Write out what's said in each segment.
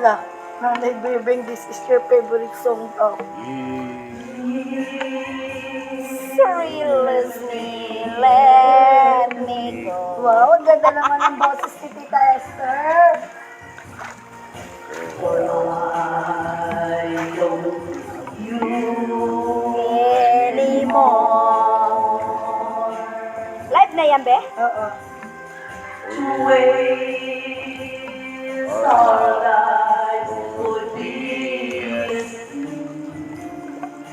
Hala, Nanay Bebeng, this is your favorite song daw. Seriously, let me go. Wow, ang ganda naman ng boses ni Tita Esther. Anymore. Live na yan, be? Oo.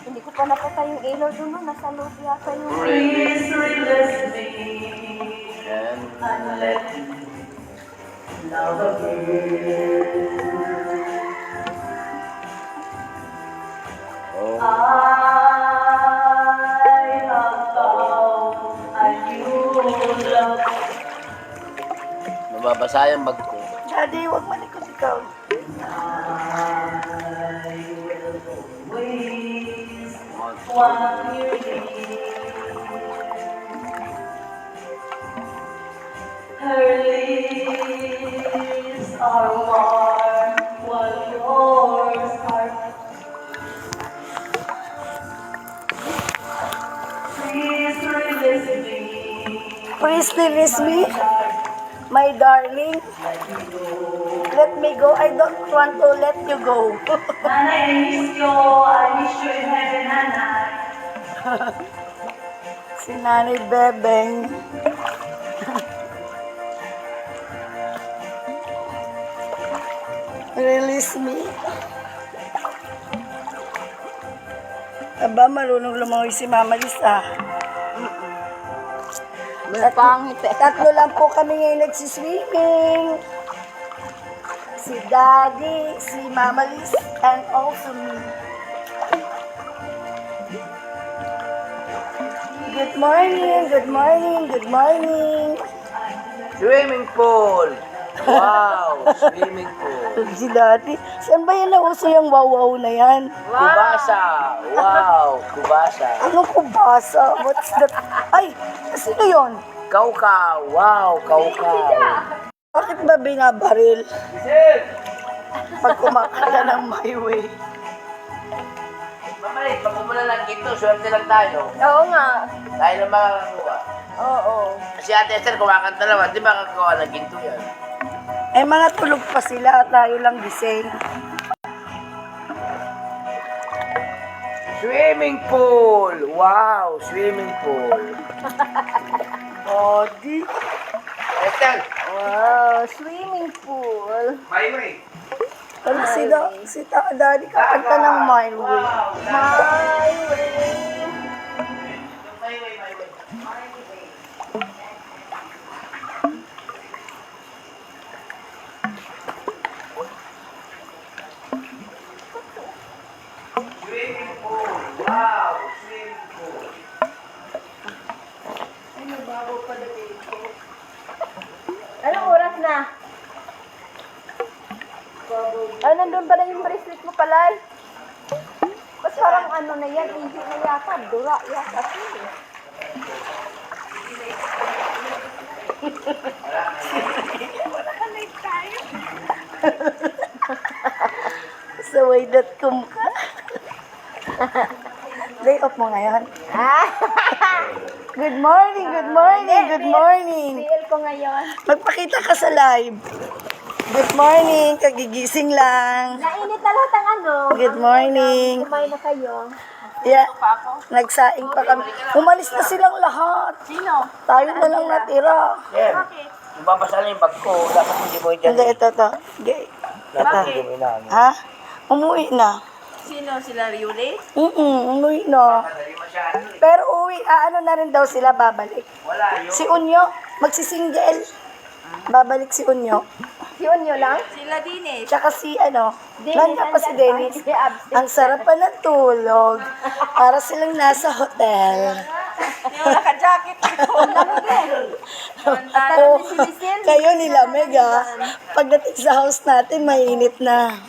Hindi ko pa napatay yung ilaw doon, no? Nasa loob yata yung... Please release me and let love again. I have found a new love. Nababasa yung bag ko. Daddy, huwag malikot ikaw. I will always want you near. Her lips are warm while yours are. Please release me. Please release me, my darling. Let me go. I don't want to let you go. Nanay, I miss you. I miss you in heaven, Nanay. Si Nanay Bebeng. Release me. Aba, marunong lumangoy si Mama Lisa. Pangit eh. Tatlo lang po kami ngayon nagsiswimming. Si Daddy, si Mama Liz, and also me. Good morning, good morning, good morning. Swimming pool! Wow! Swimming pool! Si Daddy, saan ba yan nauso yung wow-wow na yan? Kubasa! Wow! Kubasa! Anong kubasa? What's that? Ay, sino yun? Kaukaw! Wow! Kaukaw! Bakit ba binabaril? Pag kumakala ng my way. Mamalik, pag umula lang ginto, swerte lang tayo. Oo nga. Tayo lang makakakuha. Oo. Kasi Ate Esther, kumakanta naman, di ba kakakuha ng ginto yan? Eh, mga tulog pa sila, tayo lang gising. Swimming pool! Wow! Swimming pool! Daddy. Esther! Wow, swimming pool. My way! Ano si Daddy kakanta ng my way. My way. My way, my way. Swimming pool! Wow! Swimming pool! Anong oras na? Ay, nandun pala yung bracelet mo pala. Mas parang ano na yan, hindi na yata, dura yata. Sa way.com ka. Day off mo ngayon. Good morning, good morning, good morning. Feel ko ngayon. Magpakita ka sa live. Good morning, kagigising lang. Nainit na lahat ang ano. Good morning. Kumain na kayo. Yeah, nagsaing pa kami. Umalis na silang lahat. Sino? Tayo na lang natira. Yan. Mababasa lang yung bag ko. Dapat hindi mo dyan. Hindi, ito. Okay. Dapat hindi mo na. Ha? Umuwi na. Sino? Sila Riuli? Umuwi na. Madali masyado eh. Pero uwi, ano na rin daw sila babalik. Wala yun. Si Unyo, magsisingle. Babalik si Unyo. Si Unyo lang? Sila din eh. Tsaka si Dennis, nandiyan pa si Dennis. Si Abs. Ang sarap pa ng tulog. Para silang nasa hotel. Hindi mo naka-jacket ako. Oh, kayo nilamig ah. Pagdating sa house natin, mainit na.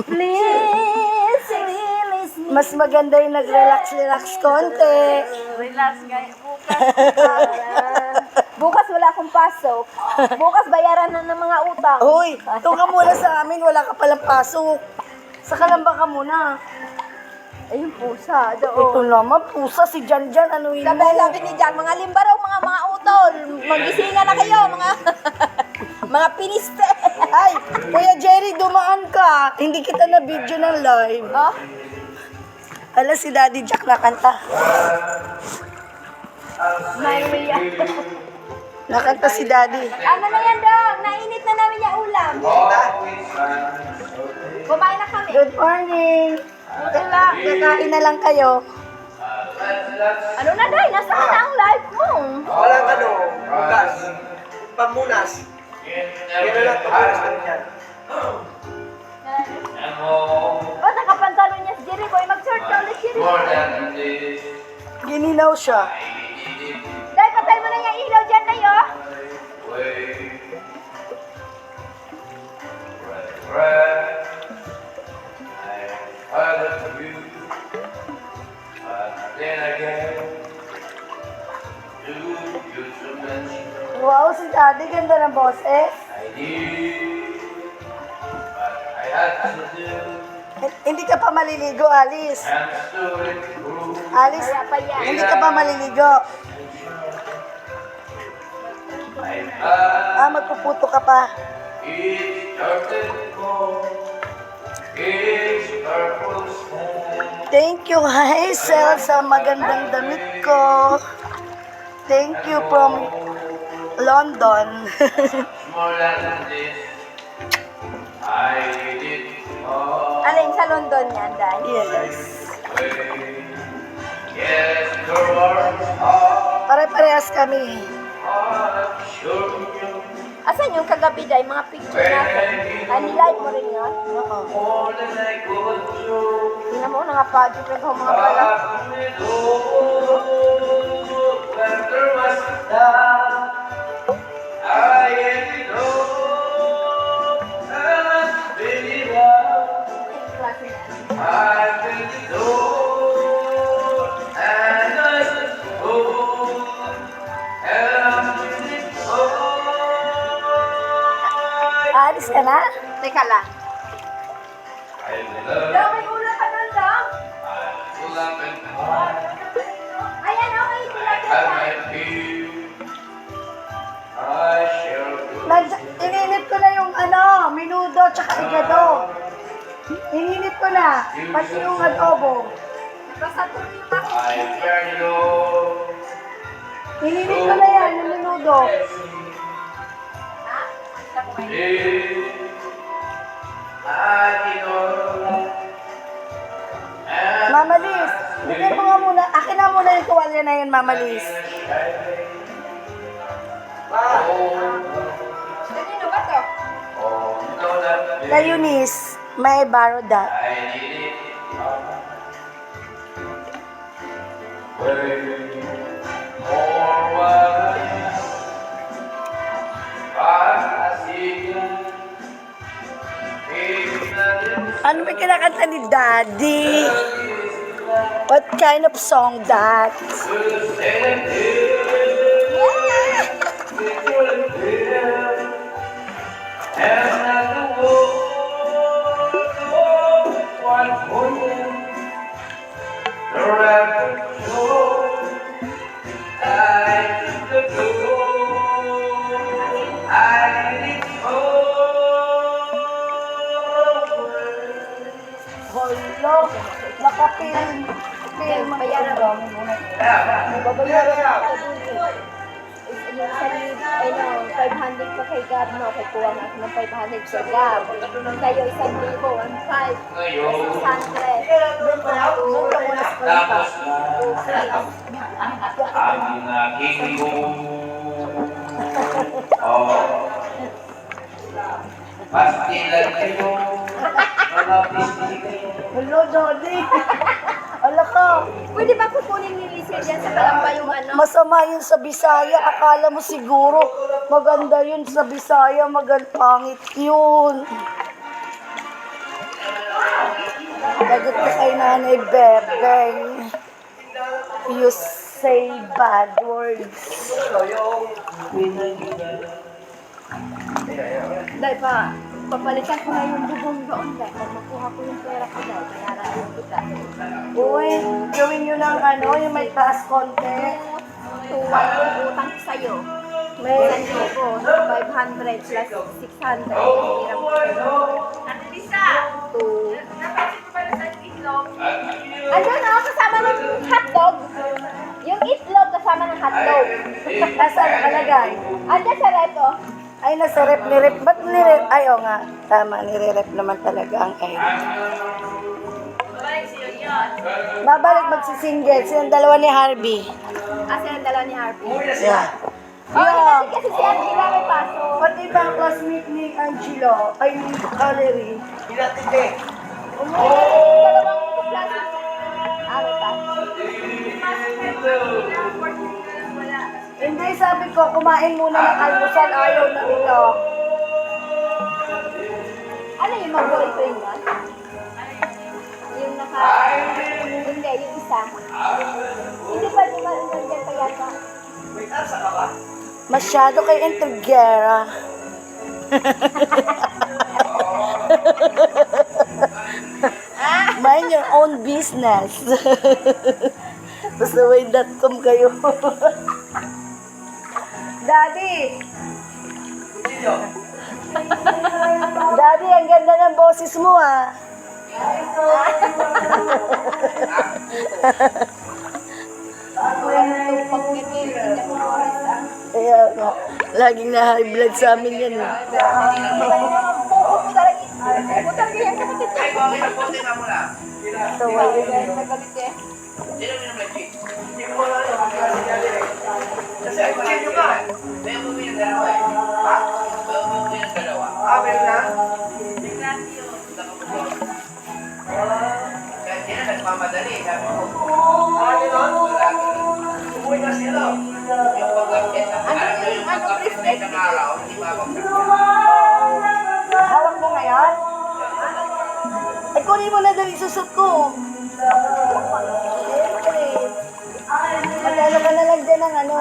Please, release me. Mas maganda yung nag-relax-relax konti. Relax, guys. Bukas. Bukas wala akong pasok. Bukas bayaran na ng mga utang. Hoy, doon ka muna sa amin, wala ka palang pasok. Sa kalamba ka muna. Ayun, pusa. Ito Doon. naman, pusa si Janjan, ano yun mo? Sabi ni Jack, mga limbaraw, mga utol. Magisingan na kayo, mga mga piniste. Ay, Kuya Jerry, dumaan ka. Hindi kita na video ng live. Oh, Ala, si Daddy Jack nakanta. Maria. Nakanta si Daddy. Ano na yan, Dong? Nainit na namin yung ulam. Kumain na kami. Good morning. Kakain na lang kayo. Ano na, Day? Nasaan na ang live mo? Walang ano, bukas. Pamunas. Yan na lang, pamunas na yan. Ba't nakapantalo niya si Jerry Boy? Mag-short ka ulit, Jerry Boy. Gininaw siya. Day, patay mo na yung ilaw dyan, Day, oh. Wow, si Daddy, ganda ng boses. Hindi ka pa maliligo, Alice. Alice, hindi ka pa maliligo. Magpuputo ka pa. Thank you, Hazel, sa magandang damit ko. Thank you from London. Alin sa London yan, Day? Yes. Pare-parehas kami. Asan yung kagabi, Day? Mga picture natin. Nilive mo rin yun? Oo. Tingnan mo, nangapagod rin ako mga pala. Klase na. Alis ka na? Teka lang. Daw, may ulam ka doon, Daw? Ayan, okay. Ininit ko na yung minudo tsaka igado. Ininit ko na. Pati yung adobo. Basta tuloy yung mga Ininit ko na yan, yung minudo. Mama Liz, bigyan mo nga muna. Akin na muna yung tuwalya na yun, Mama Liz. Kanino ba to? Kay Eunice, may borrow that. Ano ba kinakanta ni Daddy? What kind of song that? Hello, nakapil. Bayaran mo. Babayaran mo ako dun eh. Yung sa ano, 500 pa kay Gab, no? Kay kuha nga ako ng 500 sa Gab. Kayo 1,000, 1,500. 600. Doon pa na Tapos, ang aking pastilan kayo, mga pastilan. Hello, Jolly. Ala ka, Pwede ba kukunin ni Lizzie dyan sa kalamba yung ano? masama yun sa Bisaya. Akala mo siguro maganda yun sa Bisaya. Pangit yun. Dagat ka kay Nanay Bebeng. Yus. say bad words. Dahil pa, papalitan ko na yung bubong doon dahil pag makuha ko yung pera ko dahil bayaran kita. Uy, gawin nyo ng ano, yung may taas konti. Tuwan yung utang ko sa'yo. May, 1,000, 500 plus 600. Hirap ko. Ate Lisa, Two. napansin mo ba na sa itlog? Andun ako kasama ng hotdog. Yung itlog kasama ng hotdog. nasaan nakalagay? Andun sa reto. Ay, nasa rep, nirep. Ba't nirep? Ay, oo nga. Tama, nire-rep naman talaga ang egg. Babalik siya yun. Babalik magsisingle. Silang dalawa ni Harvey. Kasi ang dalawa ni Harvey. Yeah. Oh, Yeah. kasi si Angela may pasok. Pati ba ang classmate ni Angelo? Ay, ni Valerie. Hinatid eh. Dalawang klase. May pasok. Hindi, sabi ko, kumain muna ng almusal. Ayaw na nito. Ano yung mag-boyfriend yun? Yung hindi, yung isa. Hindi pa naman nandiyan pa yata. May asa ka ba? Masyado kay Intrigera. Mind your own business. Basta way.com kayo. Daddy! Kuchilyo. Daddy, ang ganda ng boses mo ah. Kaya nga, laging na high blood sa amin yan eh. So, ayun. Hindi ko wala yung sinyalir eh. Kasi ay kuchilyo ka. Meron na? Gano'n? Umuwi na sila. Hawak mo ngayon? Ay, kunin mo na dali susot ko. Siyempre. Magkano ka na lang dyan ng ano?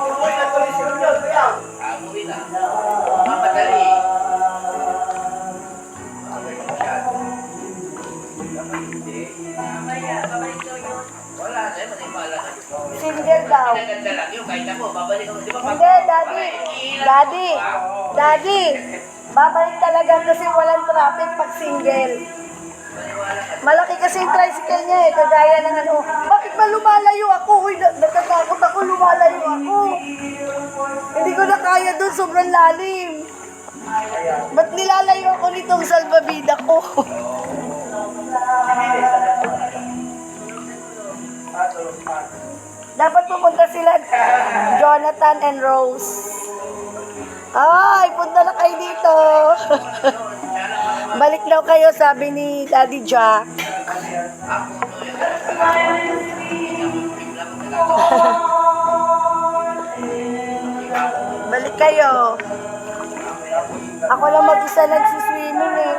Umuwi na tuloy sila doon, kuya. Single daw. Hindi, daddy. Daddy. Daddy. Babalik talaga kasi walang traffic pag single. Malaki kasi yung tricycle niya eh, kagaya ng ano. Bakit ba lumalayo ako? Uy, natatakot ako, lumalayo ako. Hindi ko na kaya doon, sobrang lalim. Ba't nilalayo ako nitong salbabida ko? Dapat pumunta sila, Jonathan and Rose. Ay, punta na kayo dito. Balik daw kayo, sabi ni Daddy Jack. Balik kayo. Ako lang mag-isa nagsiswimming eh.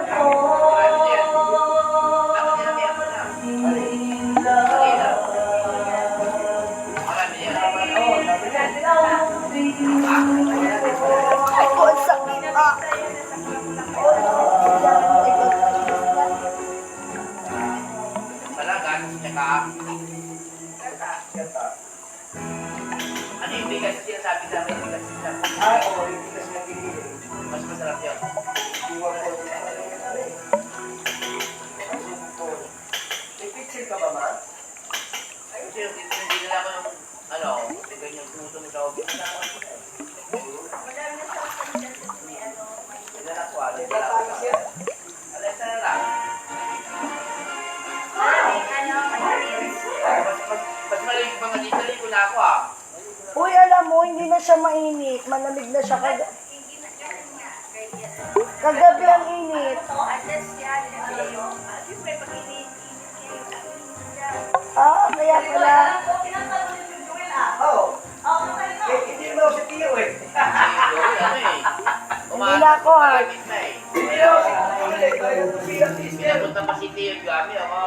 Ay, ko, ang sakit ah. Ano yung bigas na sinasabi namin? Bigas na sinasabi. Ay, oo, hindi kasi nagigil. Mas masarap yun. Iwan ko. May picture ka ba, ma? Ay, kasi yung hindi nila ako yung, ano, kasi ganyan tumutunod sa obis. Alesa na lang. Mas malig pa nga dito, ligo na ako ah. Uy, alam mo, hindi na siya mainit. Malamig na siya kagabi ang init. Ah, kaya pala. Oo. Eh, hindi naman ako si Tio eh. Ano eh. Hindi na ako, ah. Umaagit na eh. Hindi naman si Tio eh. Pinapunta pa si Tio yung gabi ako.